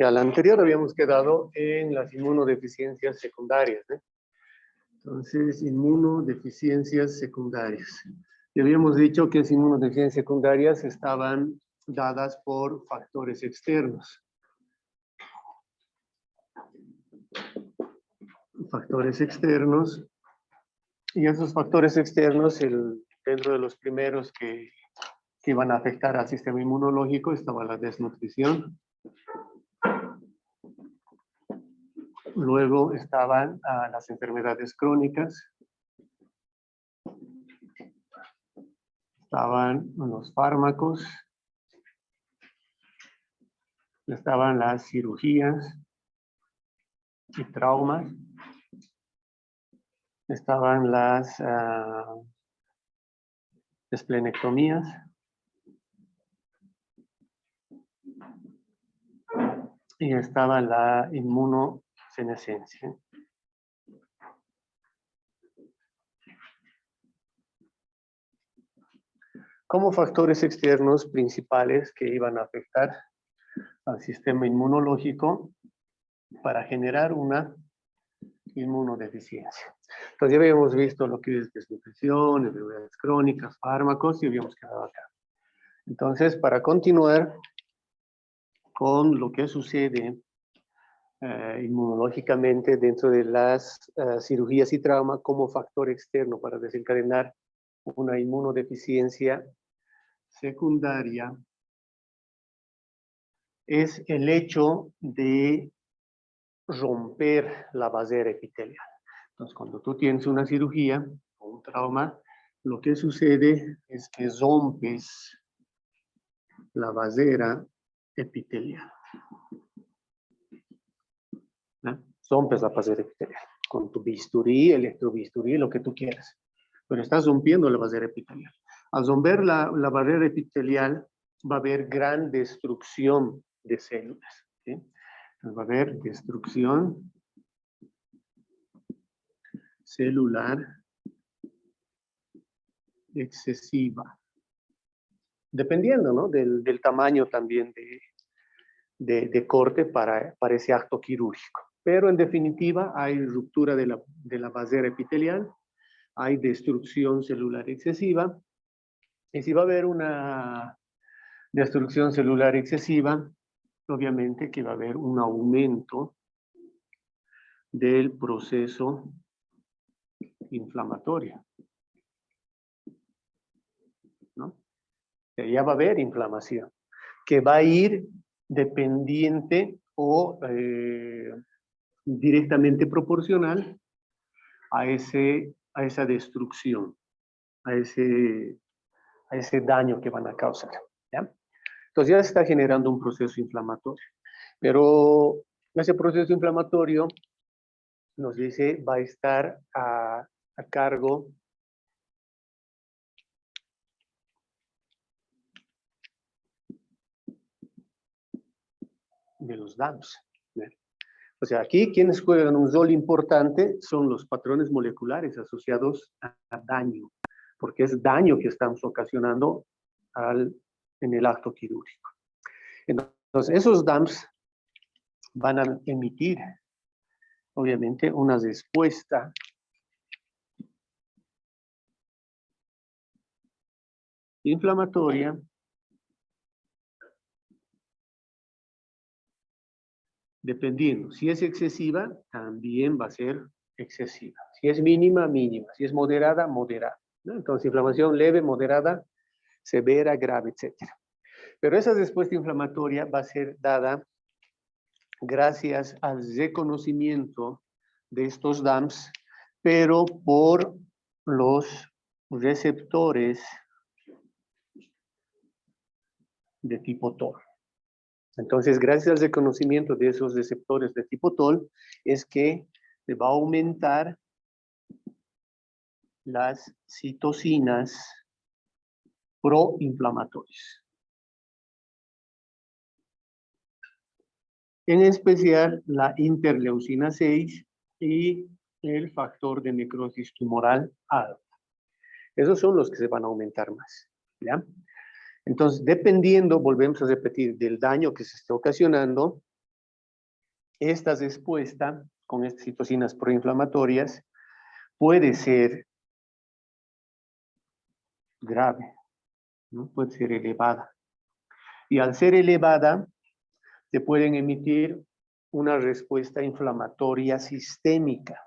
Ya, la anterior habíamos quedado en las inmunodeficiencias secundarias, ¿eh? Entonces, inmunodeficiencias secundarias. Y habíamos dicho que las inmunodeficiencias secundarias estaban dadas por factores externos. Factores externos. Y esos factores externos, dentro de los primeros que iban a afectar al sistema inmunológico, estaba la desnutrición. Luego estaban las enfermedades crónicas. Estaban los fármacos. Estaban las cirugías y traumas. Estaban las esplenectomías. Y estaba la inmunosenescencia. Como factores externos principales que iban a afectar al sistema inmunológico para generar una inmunodeficiencia. Entonces ya habíamos visto lo que es desnutrición, enfermedades crónicas, fármacos y habíamos quedado acá. Entonces, para continuar con lo que sucede inmunológicamente dentro de las cirugías y trauma como factor externo para desencadenar una inmunodeficiencia secundaria, es el hecho de romper la barrera epitelial. Entonces, cuando tú tienes una cirugía o un trauma, lo que sucede es que rompes la barrera epitelial. ¿No? Rompes la barrera epitelial con tu bisturí, electrobisturí, lo que tú quieras. Pero estás rompiendo la barrera epitelial. Al romper la barrera epitelial, va a haber gran destrucción de células. ¿Sí? Entonces, va a haber destrucción celular excesiva. Dependiendo, ¿no? del tamaño también de corte para ese acto quirúrgico. Pero en definitiva hay ruptura de la barrera epitelial, hay destrucción celular excesiva, y si va a haber una destrucción celular excesiva, obviamente que va a haber un aumento del proceso inflamatorio, ¿no? Ya va a haber inflamación, que va a ir dependiente o directamente proporcional a esa destrucción, a ese daño que van a causar, ¿ya? Entonces ya se está generando un proceso inflamatorio, pero ese proceso inflamatorio nos dice va a estar a cargo de los DAMs. O sea, aquí quienes juegan un rol importante son los patrones moleculares asociados a daño, porque es daño que estamos ocasionando en el acto quirúrgico. Entonces, esos DAMs van a emitir, obviamente, una respuesta inflamatoria dependiendo. Si es excesiva, también va a ser excesiva. Si es mínima, mínima. Si es moderada, moderada, ¿no? Entonces, inflamación leve, moderada, severa, grave, etc. Pero esa respuesta inflamatoria va a ser dada gracias al reconocimiento de estos DAMs, pero por los receptores de tipo TOR. Entonces, gracias al reconocimiento de esos receptores de tipo TOL, es que se va a aumentar las citocinas proinflamatorias. En especial la interleucina 6 y el factor de necrosis tumoral alfa. Esos son los que se van a aumentar más, ¿ya? Entonces, dependiendo, volvemos a repetir, del daño que se esté ocasionando, esta respuesta con estas citocinas proinflamatorias puede ser grave, ¿no? Puede ser elevada. Y al ser elevada, se pueden emitir una respuesta inflamatoria sistémica.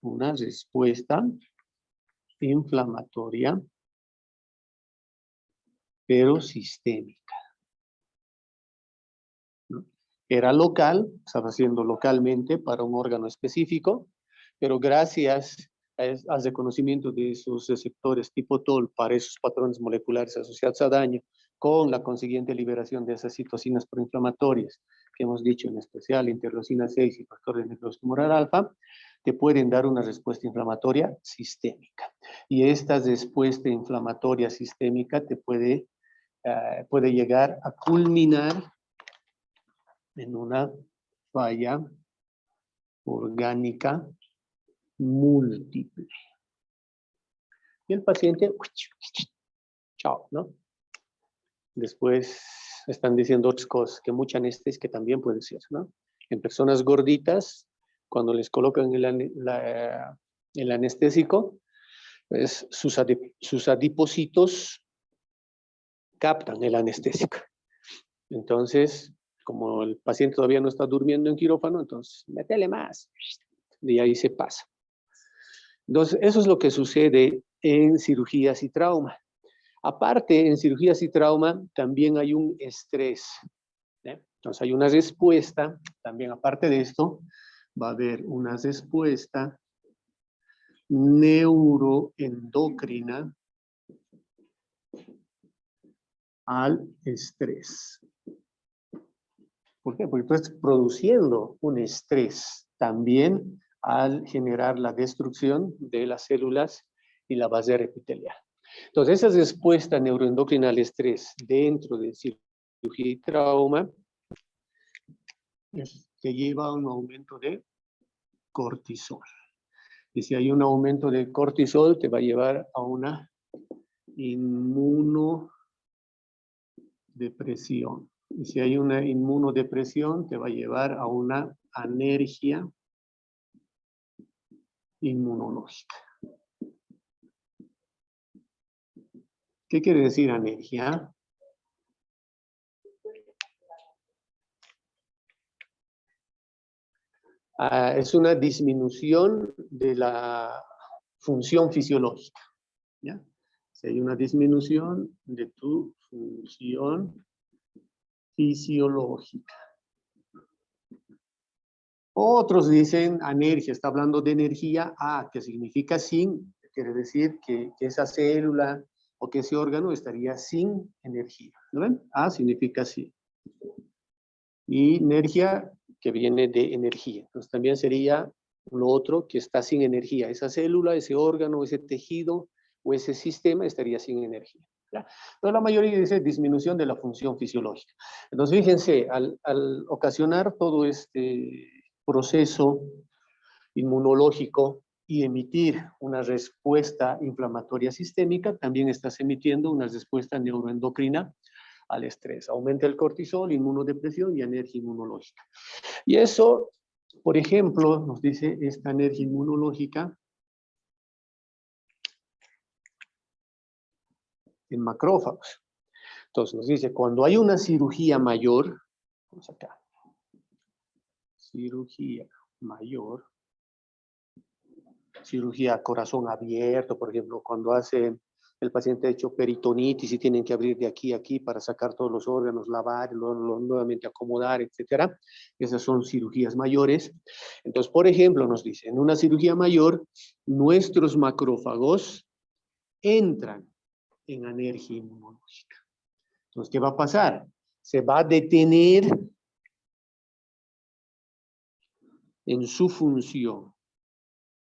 Una respuesta inflamatoria, pero sistémica. ¿No? Era local, estaba haciendo localmente para un órgano específico, pero gracias al reconocimiento de esos receptores tipo TOL para esos patrones moleculares asociados a daño, con la consiguiente liberación de esas citocinas proinflamatorias, que hemos dicho en especial interleucina 6 y factor de necrosis tumoral alfa, te pueden dar una respuesta inflamatoria sistémica. Y esta respuesta inflamatoria sistémica te puede llegar a culminar en una falla orgánica múltiple. Y el paciente, chao, ¿no? Después están diciendo otras cosas, que mucha anestesia que también puede ser, ¿no? En personas gorditas, cuando les colocan el anestésico, pues sus adipocitos captan el anestésico. Entonces, como el paciente todavía no está durmiendo en quirófano, entonces, métele más. Y ahí se pasa. Entonces, eso es lo que sucede en cirugías y trauma. Aparte, en cirugías y trauma también hay un estrés. Entonces, hay una respuesta, también aparte de esto, va a haber una respuesta neuroendocrina al estrés. ¿Por qué? Porque tú estás produciendo un estrés también al generar la destrucción de las células y la base epitelial. Entonces, esa respuesta neuroendocrina al estrés dentro de cirugía y trauma te lleva a un aumento de cortisol. Y si hay un aumento de cortisol, te va a llevar a una inmunodepresión. Y si hay una inmunodepresión, te va a llevar a una anergia inmunológica. ¿Qué quiere decir anergia? Es una disminución de la función fisiológica. ¿Ya? Si hay una disminución de tu función fisiológica. Otros dicen anergia, está hablando de energía, que significa sin, quiere decir que esa célula o que ese órgano estaría sin energía. ¿Lo ven? Significa sí. Y energía, que viene de energía. Entonces también sería lo otro que está sin energía. Esa célula, ese órgano, ese tejido o ese sistema estaría sin energía. ¿Ya? Pero la mayoría dice disminución de la función fisiológica. Entonces fíjense, al ocasionar todo este proceso inmunológico y emitir una respuesta inflamatoria sistémica, también estás emitiendo una respuesta neuroendocrina al estrés. Aumenta el cortisol, inmunodepresión y anergia inmunológica. Y eso, por ejemplo, nos dice esta anergia inmunológica en macrófagos. Entonces nos dice, cuando hay una cirugía mayor, vamos acá, cirugía mayor, cirugía a corazón abierto, por ejemplo, cuando el paciente ha hecho peritonitis y tienen que abrir de aquí a aquí para sacar todos los órganos, lavar, nuevamente acomodar, etcétera. Esas son cirugías mayores. Entonces, por ejemplo, nos dice, en una cirugía mayor, nuestros macrófagos entran en alergia inmunológica. Entonces, ¿qué va a pasar? Se va a detener en su función.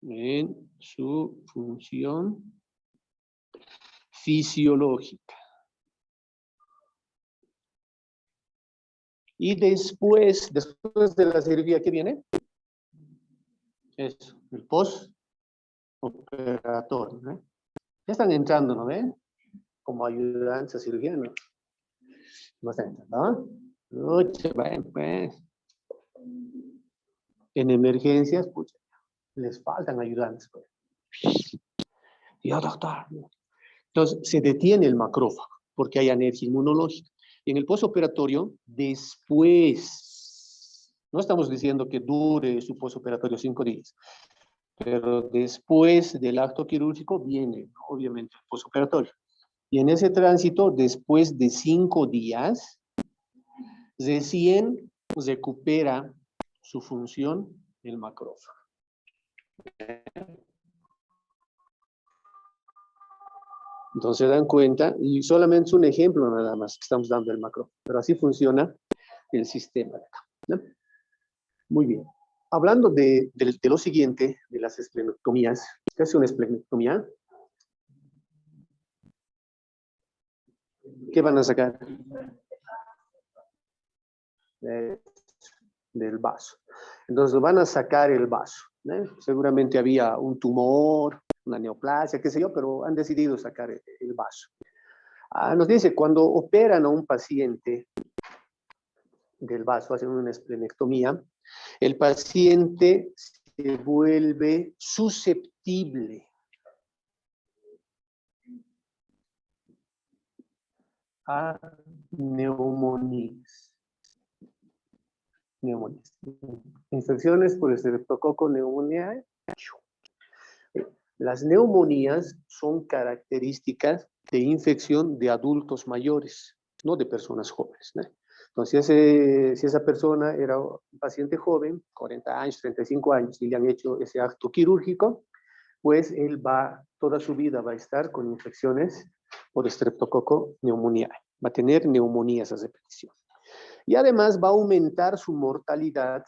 En su función fisiológica. Y después de la cirugía, ¿qué viene? Eso, el postoperatorio, ¿no? Ya están entrando, ¿no ven? Como ayudantes a cirujanos. No están entrando, ¿no? Pues. En emergencias, pucha, les faltan ayudantes. Pues. Yo, doctor. Entonces, se detiene el macrófago porque hay alergia inmunológica. Y en el postoperatorio, después, no estamos diciendo que dure su postoperatorio 5 días, pero después del acto quirúrgico viene, obviamente, el postoperatorio. Y en ese tránsito, después de 5 días, recién recupera su función el macrófago. Entonces se dan cuenta, y solamente es un ejemplo nada más que estamos dando del macrófago, pero así funciona el sistema de acá, ¿no? Muy bien. Hablando de lo siguiente, de las esplenectomías, ¿qué es una esplenectomía? ¿Qué van a sacar? Del vaso. Entonces van a sacar el vaso, ¿no? Seguramente había un tumor, una neoplasia, qué sé yo, pero han decidido sacar el vaso. Nos dice, cuando operan a un paciente del vaso, hacen una esplenectomía, el paciente se vuelve susceptible a neumonías. Infecciones por estreptococo neumonía. Las neumonías son características de infección de adultos mayores, no de personas jóvenes, ¿no? Entonces, si esa persona era un paciente joven, 40 años, 35 años, y le han hecho ese acto quirúrgico, pues él toda su vida va a estar con infecciones por estreptococo neumonía. Va a tener neumonías a repetición. Y además va a aumentar su mortalidad,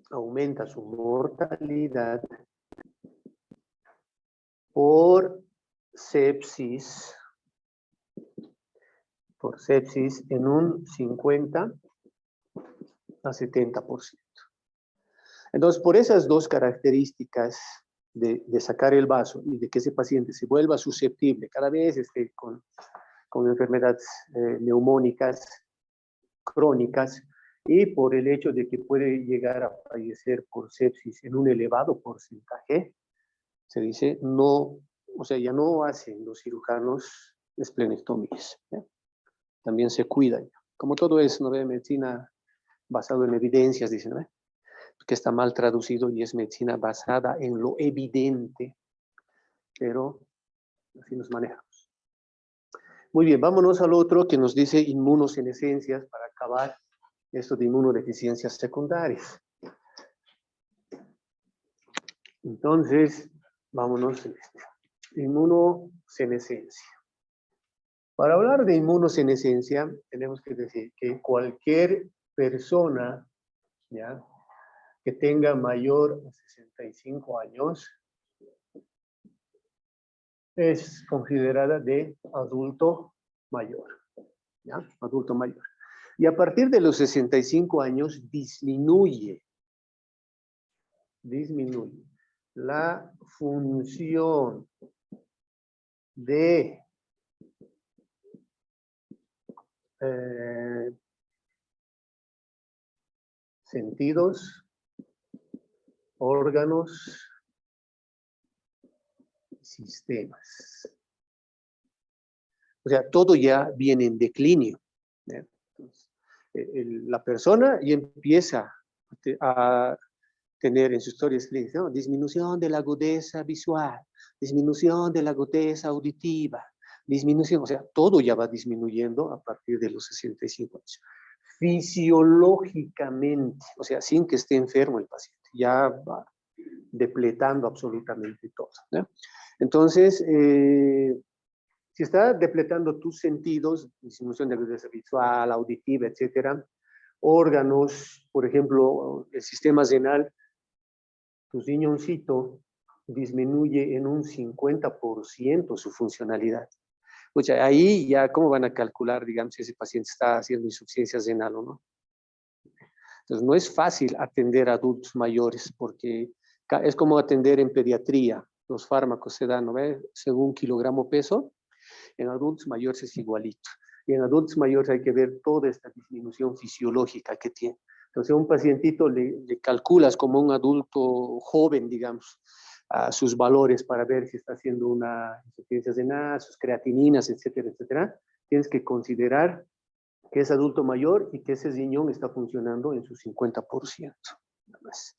aumenta su mortalidad por sepsis en un 50 a 70%. Entonces, por esas dos características de sacar el vaso y de que ese paciente se vuelva susceptible, cada vez esté con enfermedades neumónicas crónicas, y por el hecho de que puede llegar a fallecer por sepsis en un elevado porcentaje, se dice, no, o sea, ya no hacen los cirujanos esplenectomías, ¿eh? También se cuidan. Como todo es, ¿no ve? Medicina basada en evidencias, dicen, ¿no? Que está mal traducido y es medicina basada en lo evidente, pero así nos manejamos. Muy bien, vámonos al otro que nos dice inmunosenescencias para acabar esto de inmunodeficiencias secundarias. Entonces, vámonos en este. Inmunosenescencia. Para hablar de inmunosenescencia, tenemos que decir que cualquier persona, ¿ya?, que tenga mayor de 65 años es considerada de adulto mayor, ¿ya? Adulto mayor. Y a partir de los 65 años disminuye la función de sentidos, órganos, sistemas. O sea, todo ya viene en declinio, ¿eh? Entonces, la persona ya empieza a tener en sus historias clínicas, ¿no?, disminución de la agudeza visual, disminución de la agudeza auditiva, disminución, o sea, todo ya va disminuyendo a partir de los 65 años. Fisiológicamente, o sea, sin que esté enfermo el paciente, ya va depletando absolutamente todo, ¿no? Entonces, si está depletando tus sentidos, disminución de agudeza visual, auditiva, etcétera, órganos, por ejemplo, el sistema renal, tu riñoncito disminuye en un 50% su funcionalidad. Pues ahí ya, ¿cómo van a calcular, digamos, si ese paciente está haciendo insuficiencia renal o no? Entonces, no es fácil atender a adultos mayores porque es como atender en pediatría. Los fármacos se dan, ¿no ve? Según kilogramo peso. En adultos mayores es igualito. Y en adultos mayores hay que ver toda esta disminución fisiológica que tiene. Entonces, a un pacientito le calculas como un adulto joven, digamos, a sus valores para ver si está haciendo una insuficiencia renal, sus creatininas, etcétera, etcétera. Tienes que considerar que es adulto mayor y que ese riñón está funcionando en su 50%. Nada más.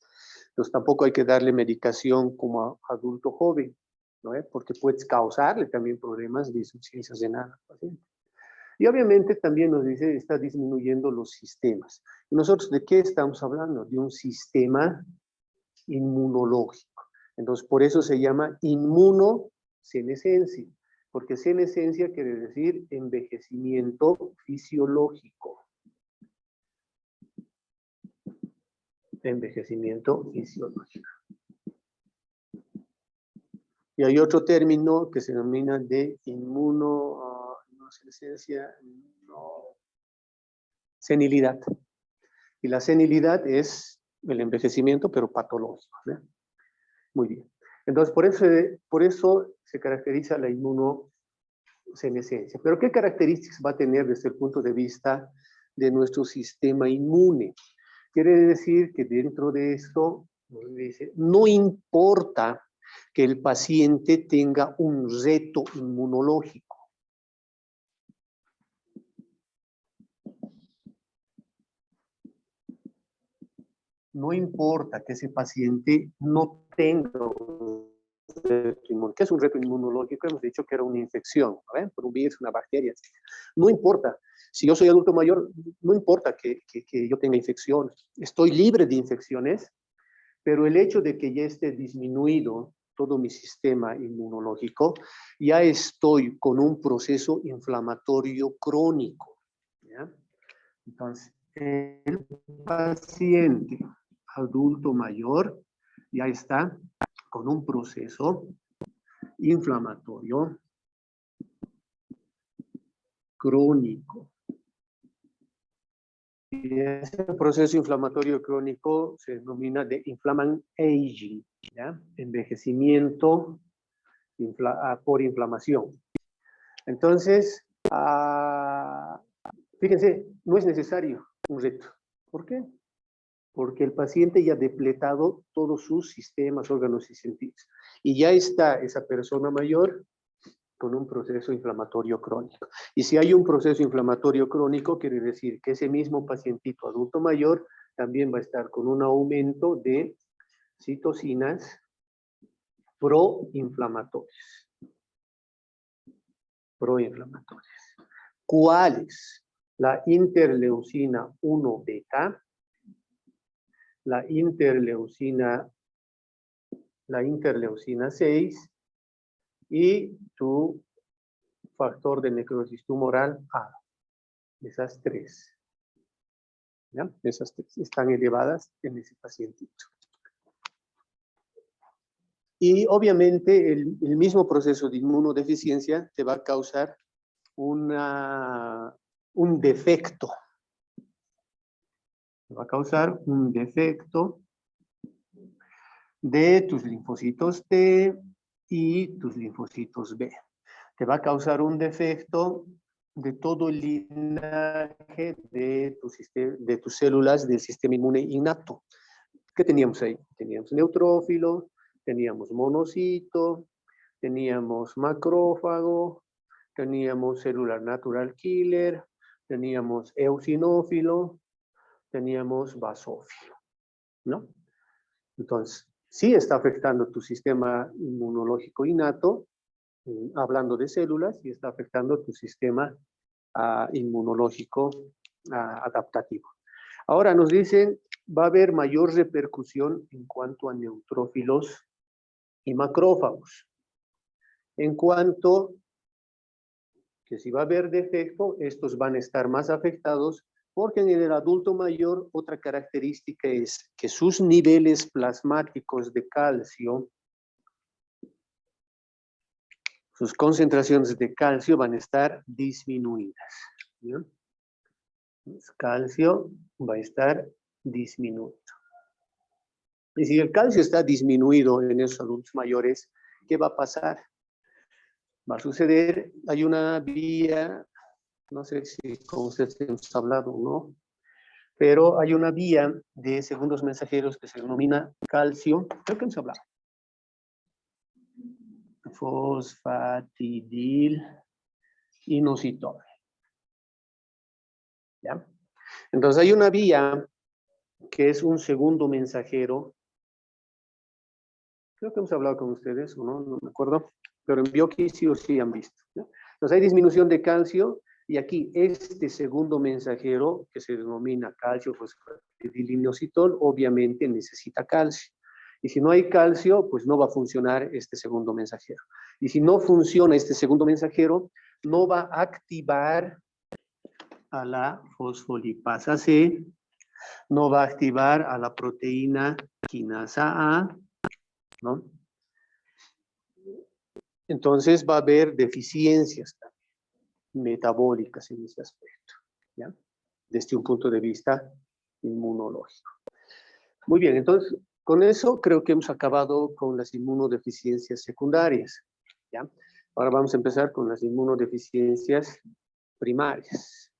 Entonces, tampoco hay que darle medicación como a adulto joven, ¿no? Porque puedes causarle también problemas de insuficiencia renal al paciente. Y obviamente también nos dice, está disminuyendo los sistemas. ¿Y nosotros de qué estamos hablando? De un sistema inmunológico. Entonces, por eso se llama inmunosenescencia, porque senescencia quiere decir envejecimiento fisiológico. Envejecimiento fisiológico. Y hay otro término que se denomina de inmunosenescencia, senilidad. Y la senilidad es el envejecimiento, pero patológico, ¿no? Muy bien. Entonces, por eso se caracteriza la inmunosenescencia. Pero, ¿qué características va a tener desde el punto de vista de nuestro sistema inmune? Quiere decir que dentro de esto, dice, no importa que el paciente tenga un reto inmunológico. No importa que ese paciente no tenga un reto inmunológico. ¿Qué es un reto inmunológico? Hemos dicho que era una infección, ¿no? Por un virus, una bacteria. No importa. Si yo soy adulto mayor, no importa que yo tenga infecciones. Estoy libre de infecciones, pero el hecho de que ya esté disminuido todo mi sistema inmunológico, ya estoy con un proceso inflamatorio crónico, ¿ya? Entonces, el paciente adulto mayor ya está con un proceso inflamatorio crónico. Y ese proceso inflamatorio crónico se denomina de inflammation aging, ¿ya? Envejecimiento por inflamación. Entonces, fíjense, no es necesario un reto. ¿Por qué? Porque el paciente ya ha depletado todos sus sistemas, órganos y sentidos. Y ya está esa persona mayor con un proceso inflamatorio crónico. Y si hay un proceso inflamatorio crónico, quiere decir que ese mismo pacientito adulto mayor también va a estar con un aumento de citocinas proinflamatorias. Proinflamatorias. ¿Cuáles? La interleucina 1 beta, la interleucina 6 y tu factor de necrosis tumoral A. Esas tres. ¿Ya? Esas tres están elevadas en ese pacientito. Y obviamente el mismo proceso de inmunodeficiencia te va a causar un defecto. Te va a causar un defecto de tus linfocitos T y tus linfocitos B. Te va a causar un defecto de todo el linaje de tus células del sistema inmune innato. ¿Qué teníamos ahí? Teníamos neutrófilo, teníamos monocito, teníamos macrófago, teníamos celular natural killer, teníamos eosinófilo, teníamos basófilo, ¿no? Entonces, sí está afectando tu sistema inmunológico innato, hablando de células, y está afectando tu sistema inmunológico adaptativo. Ahora nos dicen, va a haber mayor repercusión en cuanto a neutrófilos y macrófagos. En cuanto que si va a haber defecto, estos van a estar más afectados, porque en el adulto mayor otra característica es que sus niveles plasmáticos de calcio, sus concentraciones de calcio van a estar disminuidas. ¿No? El calcio va a estar disminuido. Y si el calcio está disminuido en esos adultos mayores, ¿qué va a pasar? Va a suceder, hay una vía, no sé si con ustedes hemos hablado o no, pero hay una vía de segundos mensajeros que se denomina calcio, creo que hemos hablado. Fosfatidil inositol. ¿Ya? Entonces hay una vía que es un segundo mensajero. Creo que hemos hablado con ustedes, o no, no me acuerdo, pero en Bioqui sí o sí han visto. ¿No? Entonces hay disminución de calcio y aquí este segundo mensajero que se denomina calcio fosfatidilinositol obviamente necesita calcio. Y si no hay calcio, pues no va a funcionar este segundo mensajero. Y si no funciona este segundo mensajero, no va a activar a la fosfolipasa C, no va a activar a la proteína quinasa A, ¿no? Entonces va a haber deficiencias metabólicas en ese aspecto, ¿ya? Desde un punto de vista inmunológico. Muy bien, entonces con eso creo que hemos acabado con las inmunodeficiencias secundarias, ¿ya? Ahora vamos a empezar con las inmunodeficiencias primarias.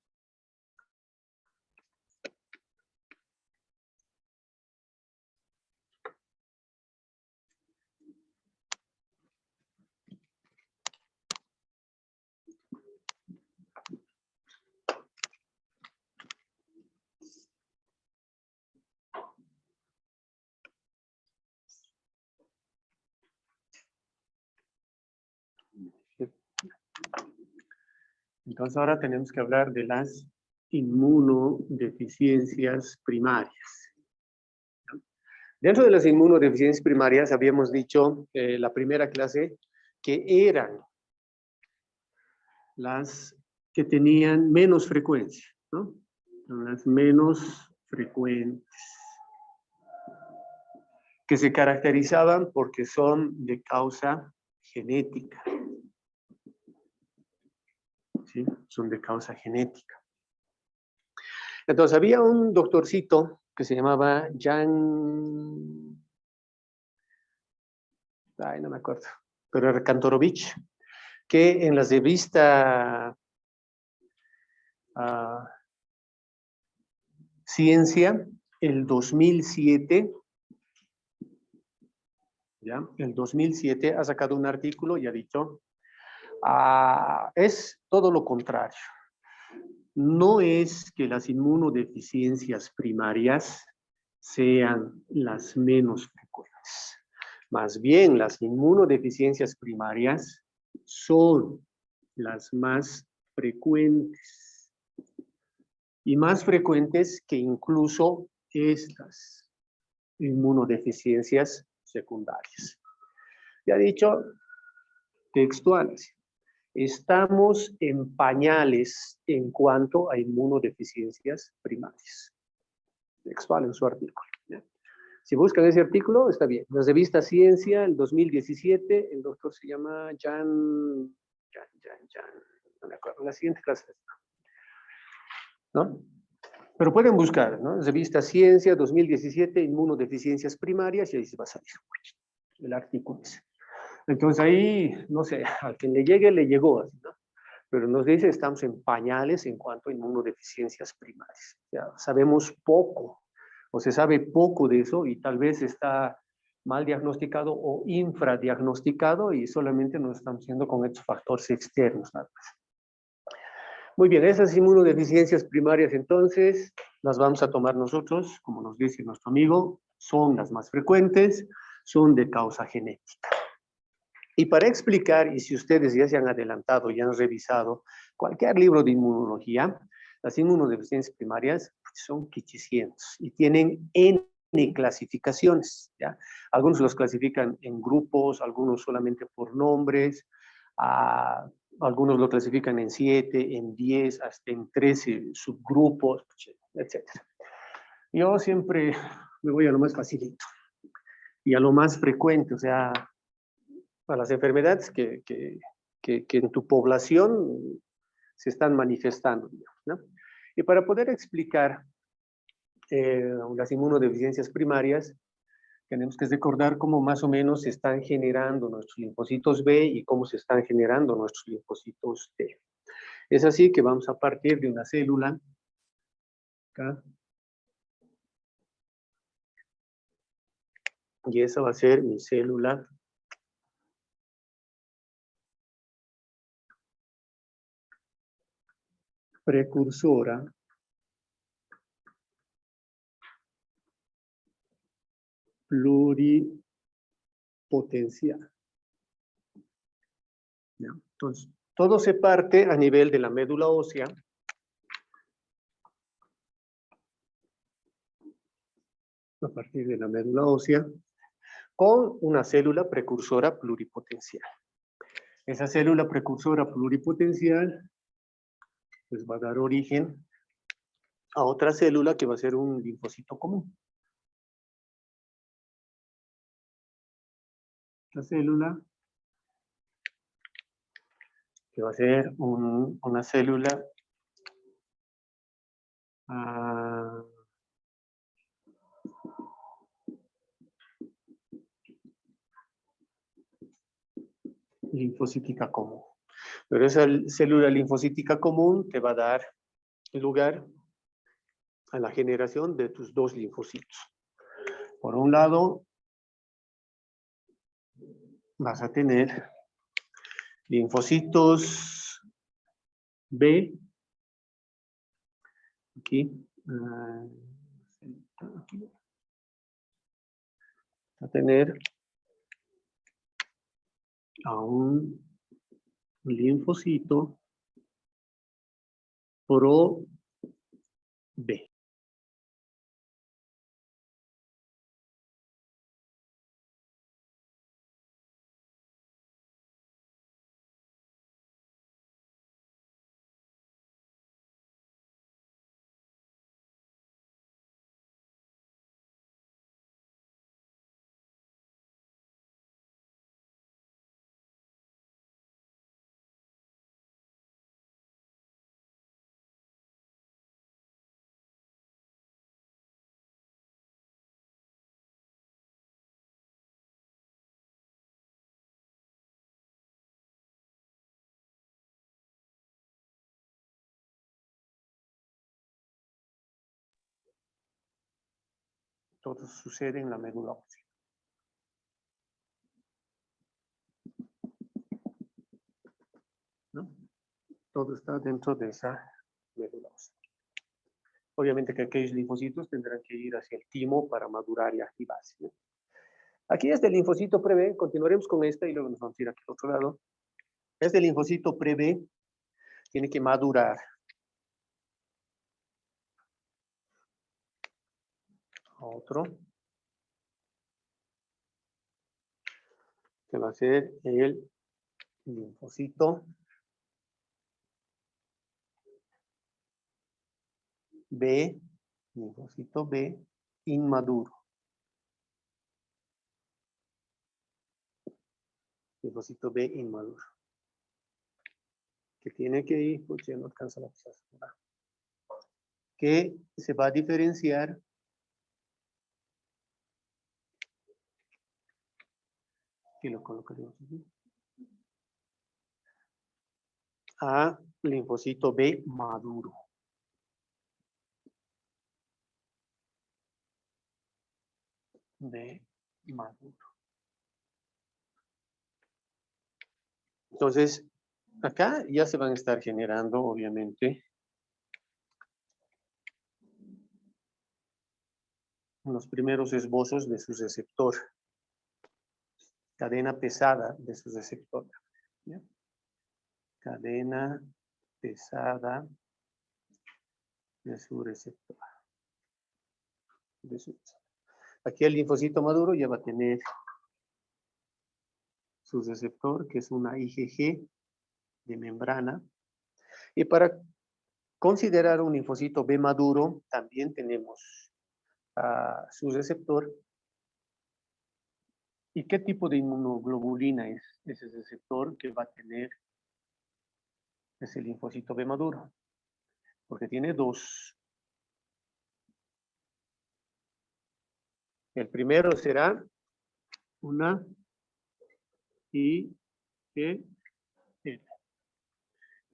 Entonces ahora tenemos que hablar de las inmunodeficiencias primarias. Dentro de las inmunodeficiencias primarias habíamos dicho la primera clase que eran las que tenían menos frecuencia, ¿no? Las menos frecuentes, que se caracterizaban porque son de causa genética. ¿Sí? Son de causa genética. Entonces había un doctorcito que se llamaba Jan... Ay, no me acuerdo, pero era Kantorovich, que en las revistas Ciencia, el 2007, ¿ya? El 2007 ha sacado un artículo y ha dicho, es todo lo contrario. No es que las inmunodeficiencias primarias sean las menos frecuentes. Más bien, las inmunodeficiencias primarias son las más frecuentes. Y más frecuentes que incluso estas inmunodeficiencias secundarias. Ya he dicho, textuales. Estamos en pañales en cuanto a inmunodeficiencias primarias. Textual en su artículo. ¿Ya? Si buscan ese artículo, está bien. La revista Ciencia, el 2017, el doctor se llama Jan, no me acuerdo, la siguiente clase. ¿No? Pero pueden buscar, ¿no? Revista Ciencia, 2017, inmunodeficiencias primarias, y ahí se va a salir el artículo ese. Entonces ahí, no sé, a quien le llegue, le llegó, así, ¿no? Pero nos dice, estamos en pañales en cuanto a inmunodeficiencias primarias. Ya sabemos poco, o se sabe poco de eso, y tal vez está mal diagnosticado o infradiagnosticado, y solamente nos estamos haciendo con estos factores externos, nada más. Muy bien, esas inmunodeficiencias primarias entonces las vamos a tomar nosotros, como nos dice nuestro amigo, son las más frecuentes, son de causa genética. Y para explicar, y si ustedes ya se han adelantado, ya han revisado cualquier libro de inmunología, las inmunodeficiencias primarias son quichicientos y tienen N clasificaciones, ¿ya? Algunos los clasifican en grupos, algunos solamente por nombres, Algunos lo clasifican en 7, en 10, hasta en 13 subgrupos, etc. Yo siempre me voy a lo más facilito y a lo más frecuente, o sea, a las enfermedades que en tu población se están manifestando, digamos, ¿no? Y para poder explicar las inmunodeficiencias primarias, tenemos que recordar cómo más o menos se están generando nuestros linfocitos B y cómo se están generando nuestros linfocitos T. Es así que vamos a partir de una célula, acá, y esa va a ser mi célula precursora pluripotencial. ¿Ya? Entonces, todo se parte a nivel de la médula ósea. A partir de la médula ósea, con una célula precursora pluripotencial. Esa célula precursora pluripotencial pues va a dar origen a otra célula que va a ser un linfocito común. La célula que va a ser una célula linfocítica común. Pero esa célula linfocítica común te va a dar lugar a la generación de tus dos linfocitos. Por un lado, vas a tener linfocitos B, aquí, a tener a un linfocito pro B. Todo sucede en la médula ósea. ¿No? Todo está dentro de esa médula ósea. Obviamente que aquellos linfocitos tendrán que ir hacia el timo para madurar y activarse, ¿no? Aquí este linfocito pre-B, continuaremos con esta y luego nos vamos a ir aquí al otro lado. Este linfocito pre-B tiene que madurar. Otro. Que va a ser el linfocito B, linfocito B inmaduro. Linfocito B inmaduro. Que tiene que ir, pues ya no alcanza la pizarra. Que se va a diferenciar y lo colocaremos aquí. A linfocito B maduro. B maduro. Entonces, acá ya se van a estar generando, obviamente, los primeros esbozos de su receptor. Cadena pesada de su receptor. ¿Ya? Cadena pesada de su receptor. Aquí el linfocito maduro ya va a tener su receptor, que es una IgG de membrana. Y para considerar un linfocito B maduro, también tenemos su receptor. ¿Y qué tipo de inmunoglobulina es ese receptor que va a tener ese linfocito B maduro? Porque tiene dos. El primero será una IgL.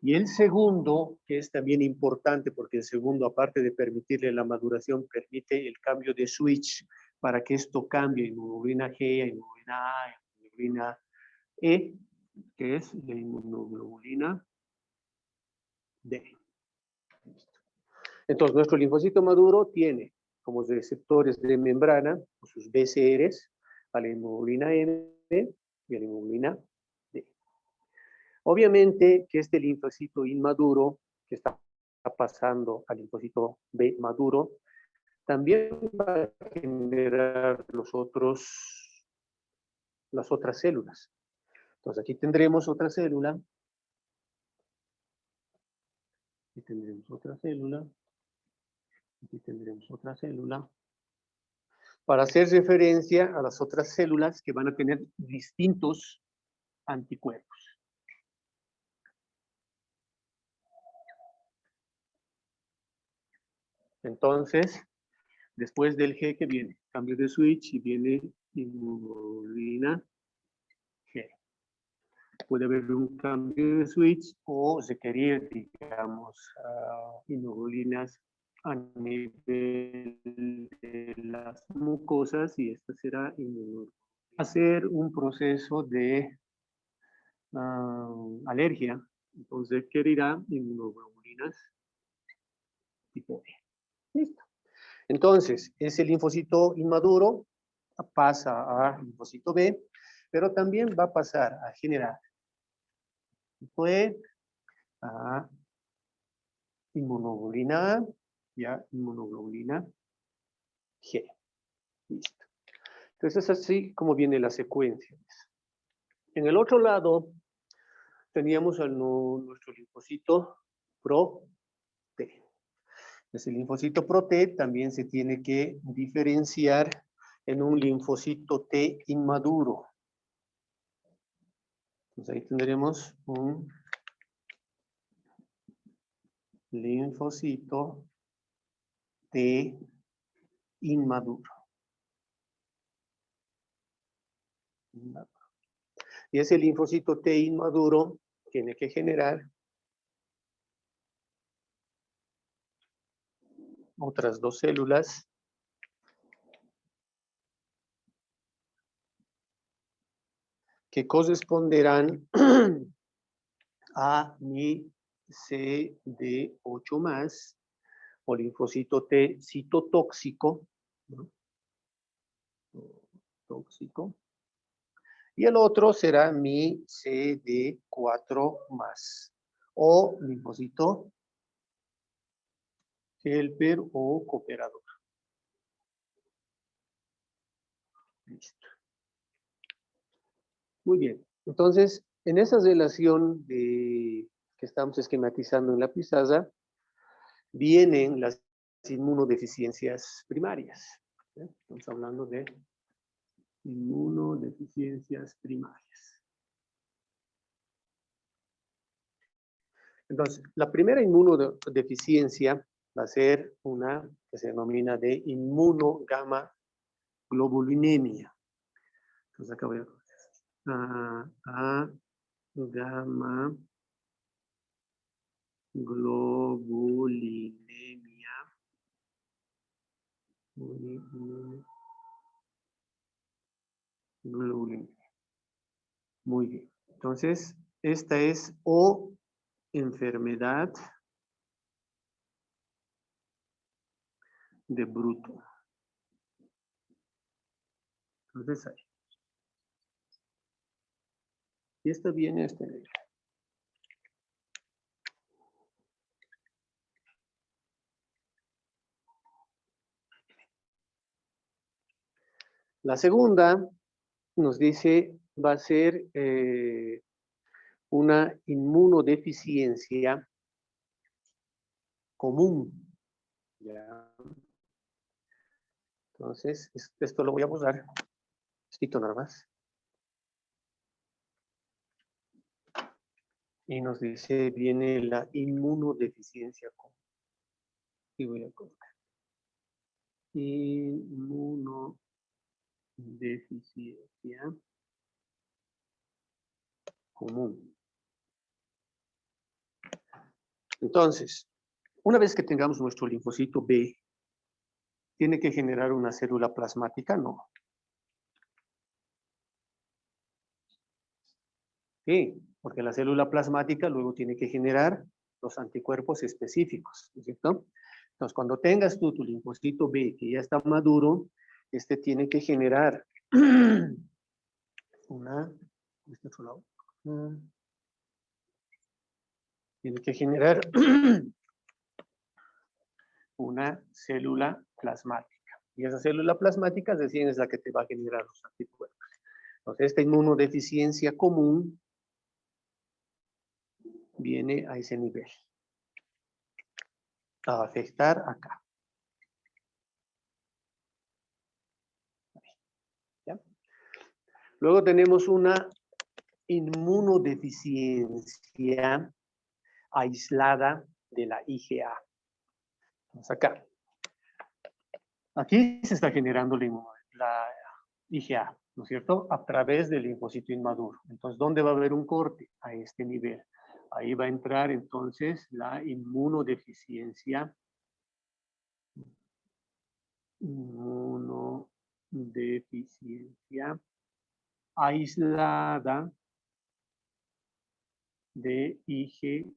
Y el segundo, que es también importante, porque el segundo, aparte de permitirle la maduración, permite el cambio de switch para que esto cambie inmunoglobulina G, inmunoglobulina A, inmunoglobulina E, que es la inmunoglobulina D. Entonces, nuestro linfocito maduro tiene como receptores de membrana, sus BCRs, a la inmunoglobulina M y a la inmunoglobulina D. Obviamente que este linfocito inmaduro, que está pasando al linfocito B maduro, también va a generar las otras células. Entonces aquí tendremos otra célula. Aquí tendremos otra célula. Aquí tendremos otra célula. Para hacer referencia a las otras células que van a tener distintos anticuerpos. Entonces, después del G que viene cambio de switch y viene inmunoglobulina G. Puede haber un cambio de switch o requerir, digamos, inmunoglobulinas a nivel de las mucosas y esta será inmunoglobulina. Hacer un proceso de alergia, entonces requerirá inmunoglobulinas tipo B. Listo. Entonces, ese linfocito inmaduro pasa a linfocito B, pero también va a pasar a generar tipo E, a inmunoglobulina A y a inmunoglobulina G. Listo. Entonces es así como viene la secuencia. En el otro lado teníamos nuestro linfocito pro-T. Ese linfocito pro-T también se tiene que diferenciar en un linfocito T inmaduro. Entonces ahí tendremos un linfocito T inmaduro. Y ese linfocito T inmaduro tiene que generar otras dos células que corresponderán a mi CD8 más o linfocito T citotóxico, ¿no? Tóxico. Y el otro será mi CD4 más o linfocito helper o cooperador. Listo. Muy bien. Entonces, en esa relación que estamos esquematizando en la pizarra, vienen las inmunodeficiencias primarias. Estamos hablando de inmunodeficiencias primarias. Entonces, la primera inmunodeficiencia va a ser una que se denomina de inmunogamma-globulinemia. Entonces, acá voy a gamma globulinemia. Muy bien. Entonces, esta es o enfermedad de Bruto. Entonces, ahí. Y esta viene a este nivel. La segunda nos dice va a ser una inmunodeficiencia común. ¿Ya? Entonces, esto lo voy a borrar. Esto nada más. Y nos dice, viene la inmunodeficiencia común. Y voy a colocar. Inmunodeficiencia común. Entonces, una vez que tengamos nuestro linfocito B, ¿tiene que generar una célula plasmática? No. Sí, porque la célula plasmática luego tiene que generar los anticuerpos específicos, ¿no es cierto? Entonces, cuando tengas tú tu linfocito B que ya está maduro, este tiene que generar tiene que generar una célula plasmática. Y esa célula plasmática recién es la que te va a generar los anticuerpos. Entonces, esta inmunodeficiencia común viene a ese nivel. A afectar acá. ¿Ya? Luego tenemos una inmunodeficiencia aislada de la IgA. Vamos acá. Aquí se está generando la IgA, ¿no es cierto? A través del linfocito inmaduro. Entonces, ¿dónde va a haber un corte? A este nivel. Ahí va a entrar entonces la inmunodeficiencia. Inmunodeficiencia aislada de IgA.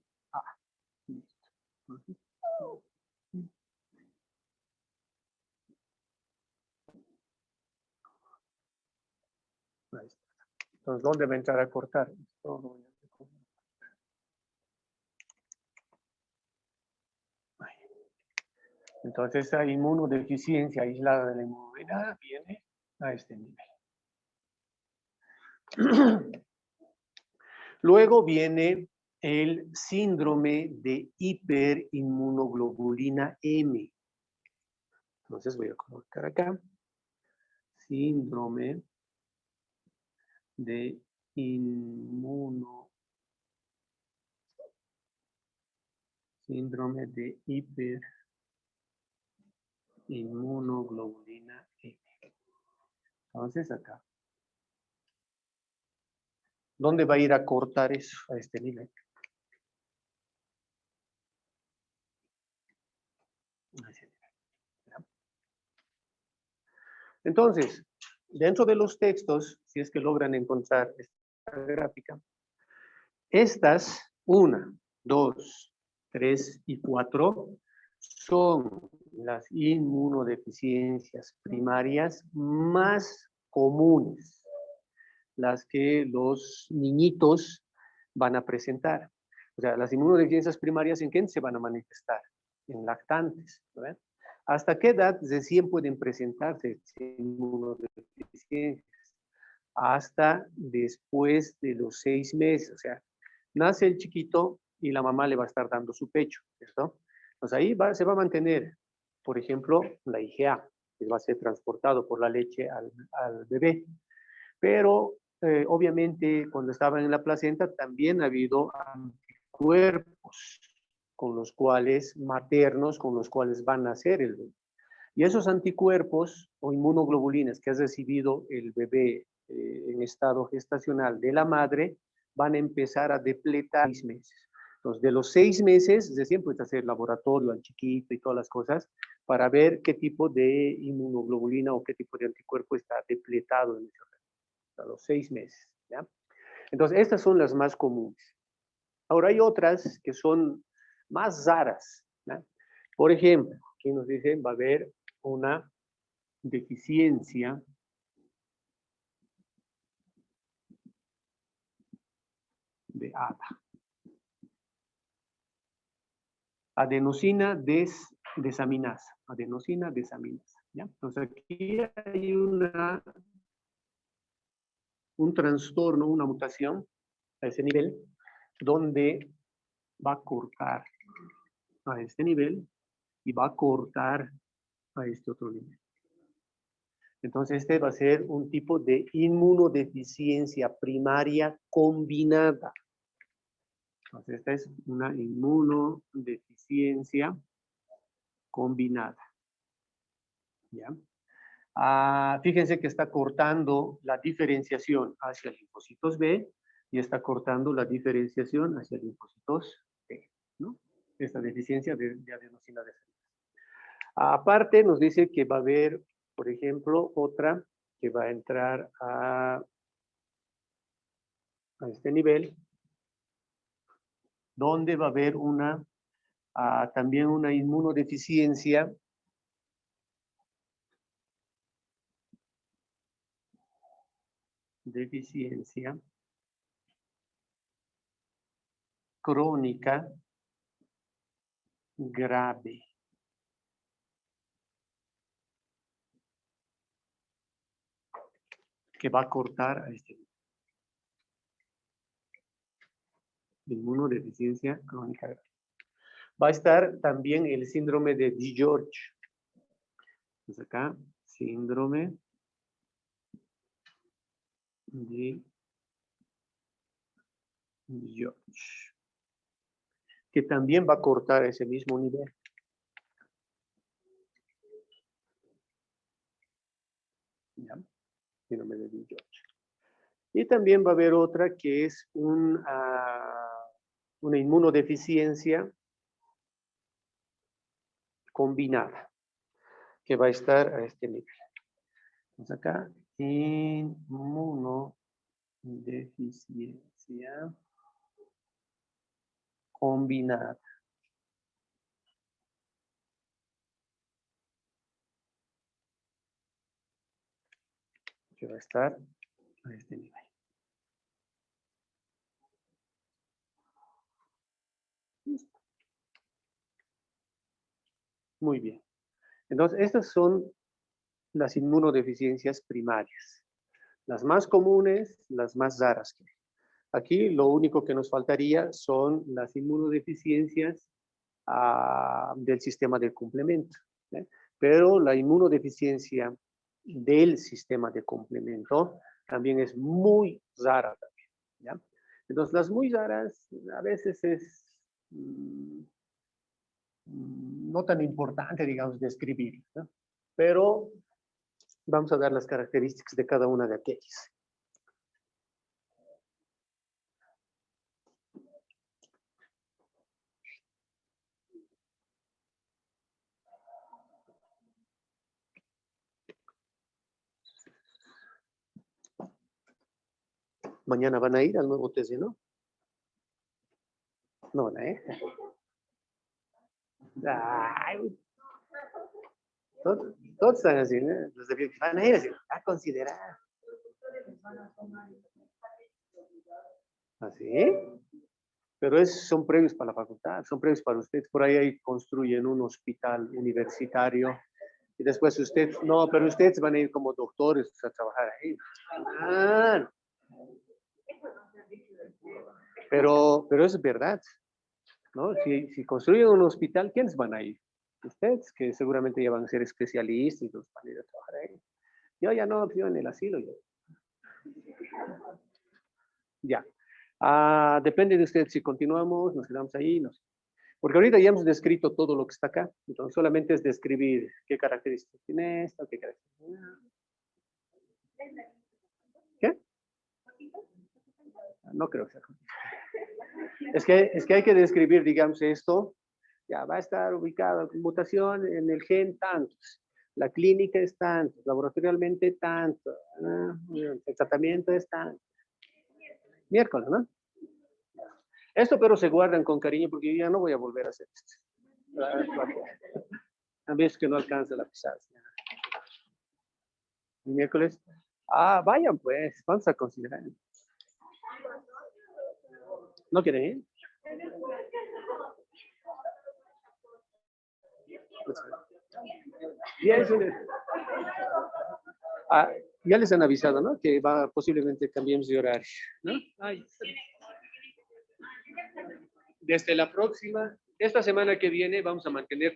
Entonces, ¿dónde va a entrar a cortar? Entonces, esa inmunodeficiencia aislada de la inmunidad viene a este nivel. Luego viene el síndrome de hiperinmunoglobulina M. Entonces voy a colocar acá. Síndrome de hiperinmunoglobulina M. Entonces acá. ¿Dónde va a ir a cortar eso? A este nivel. Entonces, dentro de los textos, si es que logran encontrar esta gráfica, estas 1, 2, 3 y 4 son las inmunodeficiencias primarias más comunes, las que los niñitos van a presentar. O sea, las inmunodeficiencias primarias, ¿en qué se van a manifestar? En lactantes, ¿verdad? ¿Hasta qué edad recién pueden presentarse inmunodeficiencias? Hasta después de los 6 meses. O sea, nace el chiquito y la mamá le va a estar dando su pecho, ¿cierto? Entonces ahí se va a mantener, por ejemplo, la IgA, que va a ser transportado por la leche al bebé. Pero obviamente cuando estaban en la placenta también ha habido anticuerpos con los cuales, maternos, con los cuales van a nacer el bebé. Y esos anticuerpos o inmunoglobulinas que ha recibido el bebé en estado gestacional de la madre van a empezar a depletar 6 meses. Entonces, de los 6 meses, de siempre puede hacer laboratorio al chiquito y todas las cosas para ver qué tipo de inmunoglobulina o qué tipo de anticuerpo está depletado en ese organismo. A los 6 meses. ¿Ya? Entonces, estas son las más comunes. Ahora hay otras que son más raras. ¿Ya? Por ejemplo, aquí nos dicen va a haber una deficiencia de ADA. Adenosina desaminasa. Adenosina desaminasa. ¿Ya? Entonces aquí hay una un trastorno, una mutación a ese nivel, donde va a cortar a este nivel y va a cortar a este otro nivel. Entonces, este va a ser un tipo de inmunodeficiencia primaria combinada. Entonces, esta es una inmunodeficiencia combinada. ¿Ya? Fíjense que está cortando la diferenciación hacia linfocitos B y está cortando la diferenciación hacia linfocitos T, ¿no? Esta deficiencia de adenosina deferente. Aparte, nos dice que va a haber, por ejemplo, otra que va a entrar a este nivel, donde va a haber también una inmunodeficiencia crónica grave. Que va a cortar a este inmunodeficiencia crónica grave. Va a estar también el síndrome de George. Entonces acá, síndrome de George. Que también va a cortar ese mismo nivel. ¿Ya? Síndrome de George. Y también va a haber otra que es una inmunodeficiencia combinada, que va a estar a este nivel. Entonces acá, inmunodeficiencia combinada. Que va a estar a este nivel. Listo. Muy bien. Entonces, estas son las inmunodeficiencias primarias. Las más comunes, las más raras. Aquí lo único que nos faltaría son las inmunodeficiencias del sistema del complemento. ¿Eh? Pero la inmunodeficiencia del sistema de complemento también es muy rara también. ¿Ya? Entonces, las muy raras a veces es no tan importante, digamos, describir, ¿no? Pero vamos a dar las características de cada una de aquellas. Mañana van a ir al nuevo TC, ¿no? No van a ir. Ay, todos están así, ¿no? Los de van a ir así, a considerar. ¿Así? Pero son previos para la facultad, son previos para ustedes. Por ahí construyen un hospital universitario y después ustedes, no, pero ustedes van a ir como doctores a trabajar ahí. Ah, pero es verdad, ¿no? Si construyen un hospital, ¿quiénes van a ir? Ustedes, que seguramente ya van a ser especialistas y los van a ir a trabajar ahí. Yo ya no, yo en el asilo. Ya. Depende de ustedes si continuamos, nos quedamos ahí, no sé. Porque ahorita ya hemos descrito todo lo que está acá, entonces solamente es describir qué características tiene esto, qué características. ¿Qué? No creo que sea. Es que hay que describir, digamos, esto. Ya va a estar ubicada mutación en el gen tantos. La clínica es tanto, laboratorialmente tanto. El tratamiento es tanto. Miércoles, ¿no? Esto pero se guardan con cariño porque yo ya no voy a volver a hacer esto. A veces que no alcanza la pisada. El miércoles. Vayan pues, vamos a considerar. ¿No quieren ir? Pues, bien, Ya les han avisado, ¿no? Que posiblemente cambiemos de horario, ¿no? Ay. Desde la próxima, esta semana que viene, vamos a mantener